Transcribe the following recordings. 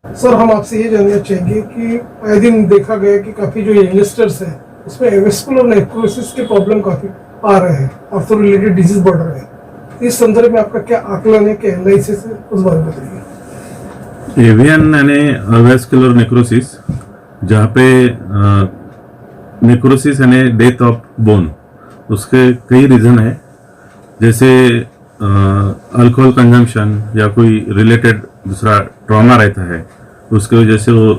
Sir हम आपसे ये जानना चाहेंगे कि आए दिन देखा गया कि काफ़ी जो यंगस्टर्स है उसमें एवेस्कुलर नेक्रोसिस के प्रॉब्लम काफ़ी आ रहे हैं, आर्थो रिलेटेड डिजीज बढ़ रहे हैं। इस संदर्भ में आपका क्या आकलन है, क्या एनालिसिस है, उस बारे में बताइए। एवियन यानी वेस्कुलर नेक्रोसिस, जहाँ पे नेक्रोसिस यानी डेथ ऑफ बोन, उसके कई रीज़न है। जैसे अल्कोहल कंजम्पशन या कोई रिलेटेड दूसरा ट्रॉमा रहता है, उसके वजह से वो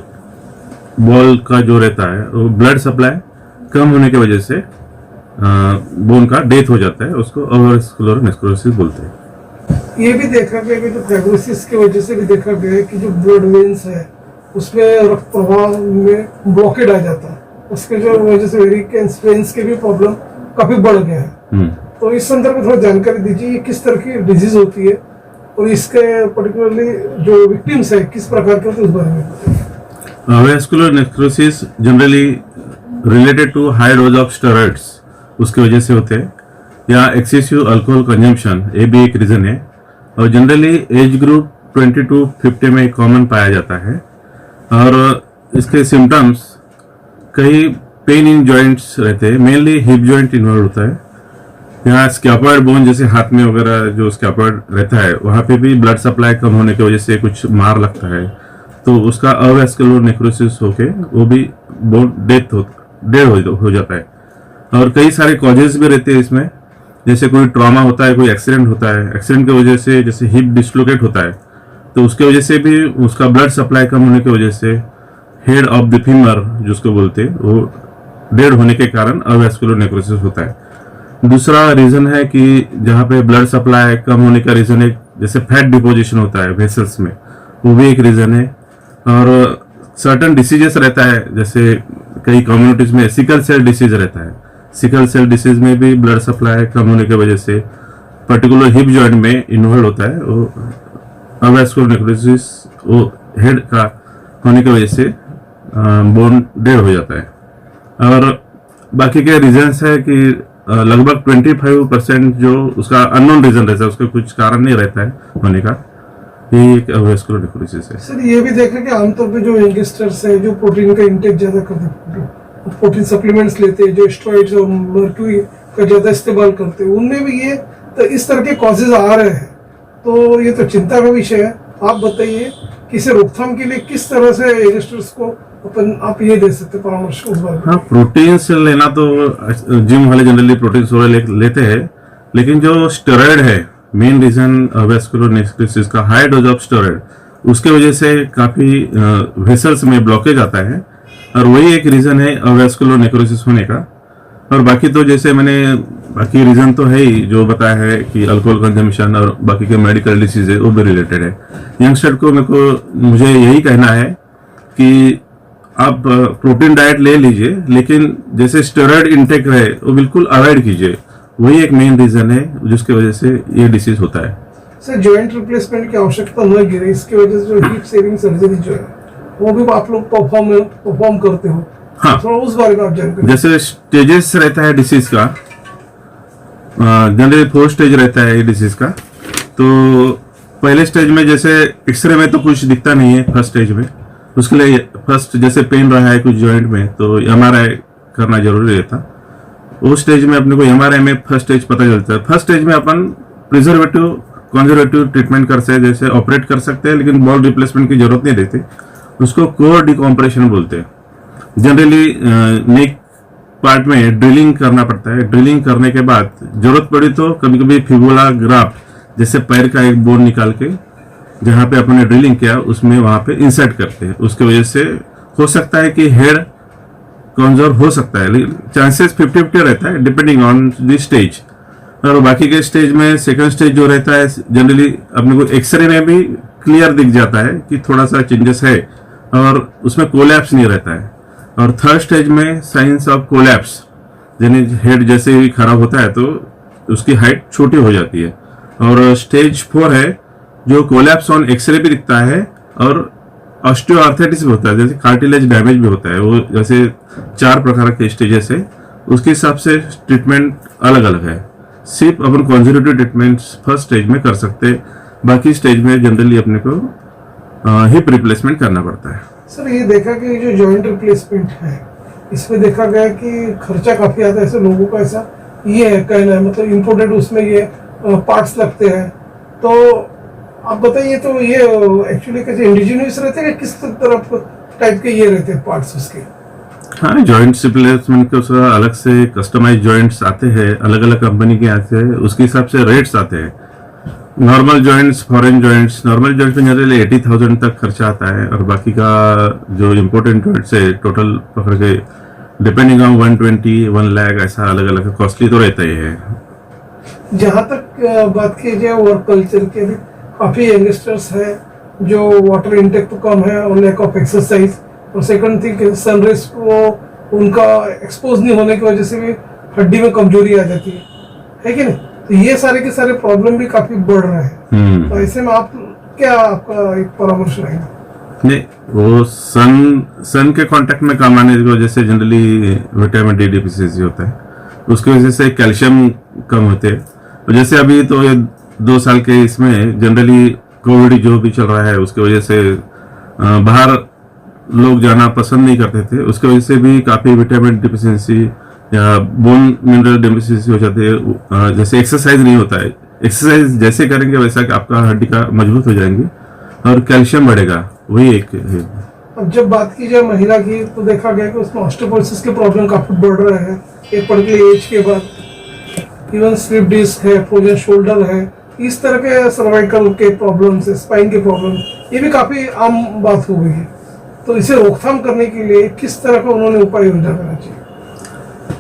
बॉल का जो रहता है वो ब्लड सप्लाई कम होने की वजह से बोन का डेथ हो जाता है, उसको वेस्कुलर नेक्रोसिस बोलते हैं। ये भी देखा गया कि जो फाइब्रोसिस की वजह से भी देखा गया है कि जो ब्लड वेन्स है उसमें रक्त प्रवाह में ब्लॉकेड आ जाता है, उसके जो वजह से वेरिकेंस वेन्स के भी प्रॉब्लम काफी बढ़ गया है। तो इस संदर्भ में थोड़ा जानकारी दीजिए, ये किस तरह की डिजीज होती है और इसके पर्टिकुलरली जो विक्टिम्स है किस प्रकार के होते हैं, उस बारे में बताइए। Vascular necrosis generally related to high dose of steroids, उसकी वजह से होते हैं, या एक्सेसिव अल्कोहल कंजम्पशन, ये भी एक रीज़न है। और जनरली एज ग्रुप 20 to 50 में कॉमन पाया जाता है। और इसके सिम्टम्स कई पेन इन जॉइंट्स रहते हैं, मेनली हिप जॉइंट इन्वॉल्व होता है। यहाँ स्कैपॉइड बोन जैसे हाथ में वगैरह जो स्कैपॉइड रहता है, वहाँ पे भी ब्लड सप्लाई कम होने की वजह से कुछ मार लगता है, तो उसका अवेस्कुलर नेक्रोसिस होके वो भी बोन डेथ हो जाता है। और कई सारे कॉजेज भी रहते हैं इसमें, जैसे कोई ट्रॉमा होता है, कोई एक्सीडेंट होता है, एक्सीडेंट की वजह से जैसे हिप डिस्लोकेट होता है, तो उसके वजह से भी उसका ब्लड सप्लाई कम होने की वजह से हेड ऑफ द फीमर जिसको बोलते हैं, वो डेड होने के कारण अवेस्कुलर नेक्रोसिस होता है। दूसरा रीज़न है कि जहाँ पे ब्लड सप्लाई कम होने का रीज़न है, जैसे फैट डिपोजिशन होता है वेसल्स में, वो भी एक रीज़न है। और सर्टन डिसीजेस रहता है, जैसे कई कम्युनिटीज़ में सिकल सेल डिसीज रहता है, सिकल सेल डिसीज में भी ब्लड सप्लाई कम होने की वजह से पर्टिकुलर हिप जॉइंट में इन्वॉल्व होता है, वो अवेस्कुलर नेक्रोसिस वो हेड का होने की वजह से बोन डेड हो जाता है। और बाकी के रीजंस है कि लगभग 25% जो उसका अननोन रीजन रहता है, उसका कुछ कारण नहीं रहता है होने का, ये एक वेस्कुलर नेक्रोसिस है। सर ये भी देखा कि आमतौर पे जो यंगस्टर्स है जो प्रोटीन का इंटेक ज्यादा करते हैं, प्रोटीन सप्लीमेंट्स लेते हैं, जो स्टेरॉइड्स और मर्क्यूरी का ज्यादा इस्तेमाल करते हैं, उनमें भी ये तो इस तरह के कॉजेज आ रहे हैं, तो ये तो चिंता का विषय है। आप बताइए कि इसे रोकथाम के लिए किस तरह से यंगस्टर्स को आप ये दे सकते परामर्श उस बारे में। हाँ, प्रोटीन से लेना तो जिम वाले जनरली प्रोटीन सोडा लेते हैं, लेकिन जो स्टेरॉइड है मेन रीजन वेस्कुलर नेक्रोसिस का, हाई डोज ऑफ स्टेरॉइड, उसके वजह से काफी वेसल्स में ब्लॉकेज आता है, और वही एक रीजन है वेस्कुलर नेक्रोसिस होने का। और बाकी तो जैसे मैंने बाकी रीजन तो है ही जो बताया है कि अल्कोहल कंजम्पशन और बाकी के मेडिकल डिसीज है वो भी रिलेटेड है। यंगस्टर को मुझे यही कहना है कि आप प्रोटीन डाइट ले लीजिए, लेकिन जैसे स्टेरॉइड इंटेक रहे वो बिल्कुल अवॉइड कीजिए, वही एक मेन रीजन है जिसकी वजह से ये डिसीज होता है। सर जॉइंट रिप्लेसमेंट की आवश्यकता न गिरे, इसकी वजह से जो हिप सेविंग सर्जरी जो है वो भी आप लोग परफॉर्म करते हो। हाँ, थोड़ा उस बारे में आप जानकारी। जैसे स्टेजेस रहता है डिसीज का, जनरली 4 स्टेज रहता है ये डिसीज का। तो पहले स्टेज में जैसे एक्सरे में तो कुछ दिखता नहीं है, फर्स्ट स्टेज में उसके लिए फर्स्ट जैसे पेन रहा है कुछ जॉइंट में तो एमआरआई करना जरूरी रहता। उस स्टेज में अपने को एमआरआई में फर्स्ट स्टेज पता चलता है। फर्स्ट स्टेज में अपन प्रिजर्वेटिव कंजर्वेटिव ट्रीटमेंट कर सकते हैं, जैसे ऑपरेट कर सकते हैं, लेकिन बॉल रिप्लेसमेंट की जरूरत नहीं रहती। उसको कोर डिकॉम्प्रेशन बोलते हैं। जनरली नेक पार्ट में ड्रिलिंग करना पड़ता है। ड्रिलिंग करने के बाद जरूरत पड़ी तो कभी कभी फिबुला ग्राफ्ट जैसे पैर का एक बोन निकाल के जहाँ पे अपने ड्रिलिंग किया उसमें वहाँ पे इंसर्ट करते हैं। उसकी वजह से हो सकता है कि हेड कमजोर हो सकता है, लेकिन चांसेस 50-50 रहता है डिपेंडिंग ऑन द स्टेज। और बाकी के स्टेज में सेकंड स्टेज जो रहता है जनरली अपने को एक्सरे में भी क्लियर दिख जाता है कि थोड़ा सा चेंजेस है और उसमें कोलैप्स नहीं रहता है। और थर्ड स्टेज में साइंस ऑफ कोलैप्स, यानी हेड जैसे ही खराब होता है तो उसकी हाइट छोटी हो जाती है। और स्टेज 4 है जो कोलैप्स ऑन एक्सरे भी दिखता है और ऑस्टियोआर्थराइटिस भी होता है, जैसे कार्टिलेज डैमेज भी होता है। वो जैसे 4 प्रकार के स्टेजेस है, उसके हिसाब से ट्रीटमेंट अलग अलग है। सिर्फ अपन कंजर्वेटिव ट्रीटमेंट फर्स्ट स्टेज में कर सकते हैं, बाकी स्टेज में जनरली अपने को हिप रिप्लेसमेंट करना पड़ता है। सर ये देखा कि जो जॉइंट रिप्लेसमेंट है इसमें देखा गया कि खर्चा काफी आता है, ऐसे लोगों का ऐसा ये है कहना है, मतलब इम्पोर्टेड उसमें ये पार्ट्स लगते हैं। तो आप बताइए, तो ये एक्चुअली कैसे इंडिजिनियस रहते हैं, किस तरफ टाइप के ये रहते हैं पार्ट्स उसके? हाँ, जॉइंट्स रिप्लेसमेंट के उसका अलग से कस्टमाइज जॉइंट्स आते हैं, अलग अलग कंपनी के आते हैं, उसके हिसाब से रेट्स आते हैं। Normal joints, foreign joints, normal joints में जनरली 80,000 तक खर्चा आता है, और बाकी का जो इम्पोर्टेंट जॉइंट्स है टोटल पकड़ के डिपेंडिंग ऑन 120, 1 लाख ऐसा अलग अलग कॉस्टली तो रहता ही है। जहाँ तक बात की जाए वर्क कल्चर के भी काफी यंगस्टर्स है जो वाटर इनटेक तो कम है और लैक ऑफ एक्सरसाइज, और सेकंड थिंग सनरेज को उनका एक्सपोज नहीं होने की वजह से भी हड्डी में कमजोरी आ जाती है कि नहीं? तो ये सारे के सारे प्रॉब्लम भी काफी बढ़ रहे हैं। तो ऐसे में आप क्या, आपका एक परामर्श रहेगा? नहीं, वो सन के कांटेक्ट में काम आने की वजह से जनरली विटामिन डी डिफिशियंसी होता है, उसकी वजह से कैल्शियम कम होते हैं। और जैसे अभी तो ये 2 साल के इसमें जनरली कोविड जो भी चल रहा है उसकी वजह से बाहर लोग जाना पसंद नहीं करते थे, उसकी वजह से भी काफ़ी विटामिन डिफिशियंसी या बोन मिनरल डिफिशियंसी हो जाती है। जैसे एक्सरसाइज नहीं होता है, एक्सरसाइज जैसे करेंगे वैसा कि आपका हड्डी का मजबूत हो जाएंगी और कैल्शियम बढ़ेगा, वही एक है। अब जब बात की जाए महिला की तो देखा गया कि उसमें ऑस्टियोपोरोसिस के प्रॉब्लम काफी बढ़ रहे हैं एक पर्टिकुलर एज के बाद। इवन स्लिप डिस्क है, फ्रोजन शोल्डर है, इस तरह के सर्वाइकल के प्रॉब्लम्स, स्पाइन के प्रॉब्लम, ये भी काफी आम बात हो गई है। तो इसे रोकथाम करने के लिए किस तरह का उन्होंने उपाय योजना करना चाहिए?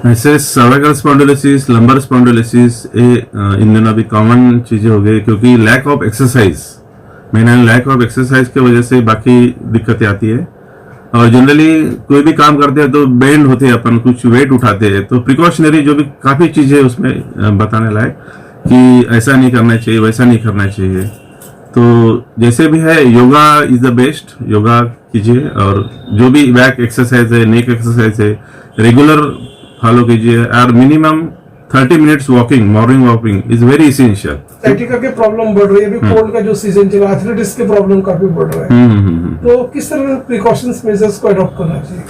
ऐसे सर्वाइकल स्पॉन्डिलोसिस, लंबर स्पॉन्डिलोसिस, ये इन दिनों अभी कॉमन चीजें हो गई, क्योंकि lack of exercise, main lack of exercise की वजह से बाकी दिक्कतें आती है। और जनरली कोई भी काम करते हैं तो बेंड होते हैं, अपन कुछ वेट उठाते हैं, तो प्रिकॉशनरी जो भी काफी चीजें उसमें बताने लायक कि ऐसा नहीं करना चाहिए, वैसा नहीं करना चाहिए। तो जैसे भी है, yoga is the best, yoga कीजिए, और जो भी बैक एक्सरसाइज है, नेक एक्सरसाइज है, रेगुलर फॉलो कीजिए, और minimum 30 minutes walking, morning walking is very essential. Sciatica के प्रॉब्लम बढ़ रही है, अभी कोल्ड का जो सीजन चला, आर्थराइटिस के प्रॉब्लम काफी बढ़ रहा है। तो किस तरह प्रिकॉशंस मेजर्स को अडॉप्ट करना चाहिए?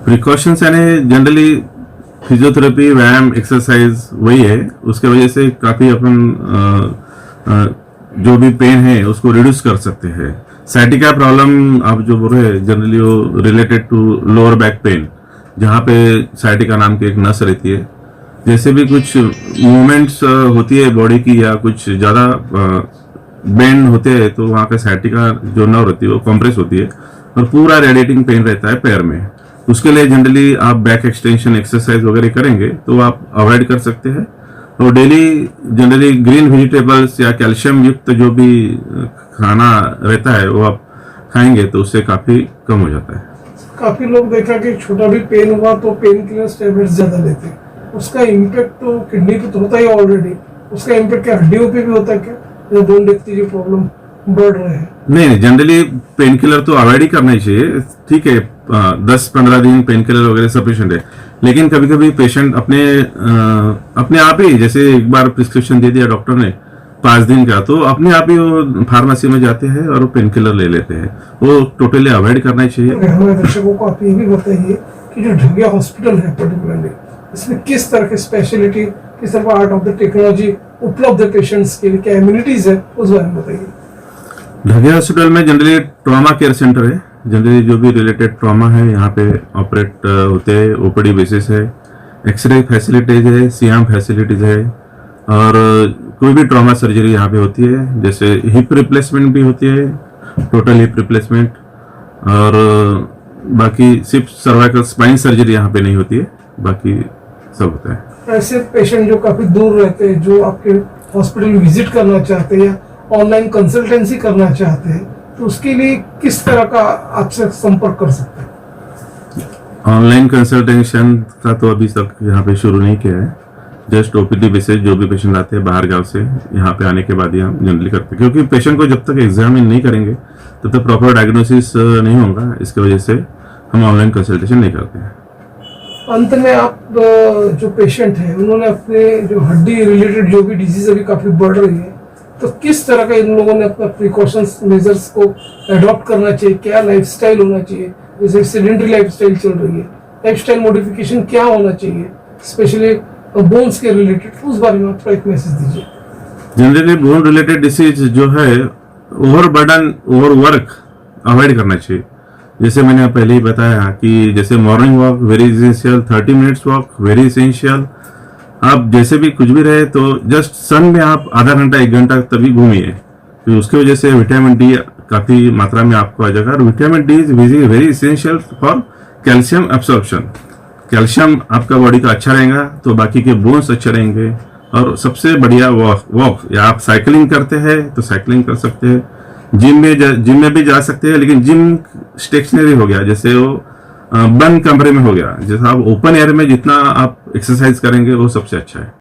प्रिकॉशंस यानी जनरली फिजियोथेरेपी, व्यायाम, एक्सरसाइज वही है, उसके वजह से काफी अपन जो भी पेन है उसको रिड्यूस कर सकते हैं। साइटिका प्रॉब्लम आप जो बोल रहे हैं जनरली वो related to lower back pain, जहाँ पे साइटिका नाम की एक नस रहती है, जैसे भी कुछ मूवमेंट्स होती है बॉडी की या कुछ ज़्यादा बेंड होते हैं तो वहाँ का साइटिका जो नर्व रहती है वो कंप्रेस होती है और पूरा रेडिएटिंग पेन रहता है पैर में। उसके लिए जनरली आप बैक एक्सटेंशन एक्सरसाइज वगैरह करेंगे तो आप अवॉइड कर सकते हैं। और डेली जनरली ग्रीन वेजिटेबल्स या कैल्शियम युक्त जो भी खाना रहता है वो आप खाएंगे तो उससे काफ़ी कम हो जाता है। काफी लोग देखा कि छोटा भी पेन हुआ तो पेन किलर टैबलेट्स ज्यादा लेते हैं, उसका इम्पैक्ट तो किडनी पे तो होता ही ऑलरेडी, उसका इम्पैक्ट क्या हड्डियों पे भी होता है क्या? जो बोन डेथ की जो प्रॉब्लम बढ़ रहे हैं। नहीं, जनरली पेन किलर तो अवॉइड ही करना ही चाहिए, ठीक है, 10-15 दिन पेन किलर वगैरह सफिशिएंट है। लेकिन कभी कभी पेशेंट अपने आप ही, जैसे एक बार प्रिस्क्रिप्शन दे दिया डॉक्टर ने 5 दिन का, तो अपने आप ही वो फार्मेसी में जाते हैं और वो पेन किलर ले लेते हैं, वो टोटली अवॉइड करना ही चाहिए। हमारे दर्शकों को आप ये भी बताइए कि जो ढगिया हॉस्पिटल है पर्टिकुलरली, इसमें किस तरह की स्पेशलिटी, किस तरह का आर्ट ऑफ द टेक्नोलॉजी उपलब्ध है पेशेंट्स के लिए, क्या इम्यूनिटीज है, उस बारे में बताइए। ढगिया हॉस्पिटल में जनरली ट्रॉमा केयर सेंटर है, जनरली जो भी रिलेटेड ट्रॉमा है यहाँ पे ऑपरेट होते हैं, ओपीडी बेसिस है, एक्सरे फैसिलिटीज है, सीएम फैसिलिटीज है, और कोई भी ट्रॉमा सर्जरी यहाँ पे होती है, जैसे हिप रिप्लेसमेंट भी होती है, टोटल हिप रिप्लेसमेंट, और बाकी सिर्फ सर्वाइकल स्पाइन सर्जरी यहाँ पे नहीं होती है, बाकी सब होता है। ऐसे पेशेंट जो काफी दूर रहते हैं, जो आपके हॉस्पिटल विजिट करना चाहते हैं या ऑनलाइन कंसल्टेंसी करना चाहते हैं, तो उसके लिए किस तरह का आपसे संपर्क कर सकते हैं? ऑनलाइन कंसल्टेशन का तो अभी तक यहाँ पे शुरू नहीं किया है, जस्ट ओपीडी बेसिस जो भी पेशेंट आते हैं बाहर गांव से यहाँ पे आने के बाद ही हम जनरली करते हैं, क्योंकि पेशेंट को जब तक एग्जामिन नहीं करेंगे तब तक प्रॉपर डायग्नोसिस नहीं होगा, इसकी वजह से हम ऑनलाइन कंसल्टेशन नहीं करते हैं। अंत में आप जो पेशेंट है उन्होंने अपने जो हड्डी रिलेटेड जो भी डिजीज अभी काफी बढ़ रही है, तो किस तरह का इन लोगों ने अपना प्रिकॉशंस मेजर्स को अडॉप्ट करना चाहिए, क्या लाइफस्टाइल होना चाहिए, जैसे सेडेंटरी लाइफस्टाइल चल रही है, लाइफस्टाइल मॉडिफिकेशन क्या होना चाहिए, स्पेशली बोन्स के रिलेटेड, उस बारे में आप थोड़ा एक मैसेज दीजिए। जनरली बोन रिलेटेड डिसीज जो है over burden, over work avoid करना चाहिए। जैसे मैंने पहले ही बताया कि जैसे morning walk very essential, 30 minutes walk very essential. आप जैसे भी कुछ भी रहे तो जस्ट सन में आप आधा घंटा 1 घंटा तभी घूमिए, तो उसकी वजह से विटामिन डी काफी मात्रा में आपको आ जाएगा। और vitamin D is very essential for calcium absorption. Calcium आपका बॉडी का अच्छा रहेगा तो बाकी के बोन्स अच्छे रहेंगे। और सबसे बढ़िया वॉक, या आप साइकिलिंग करते हैं तो साइकिलिंग कर सकते हैं, जिम में भी जा सकते हैं, लेकिन जिम स्टेशनरी हो गया, जैसे वो बंद कमरे में हो गया। जैसे आप ओपन एयर में जितना आप एक्सरसाइज करेंगे वो सबसे अच्छा है।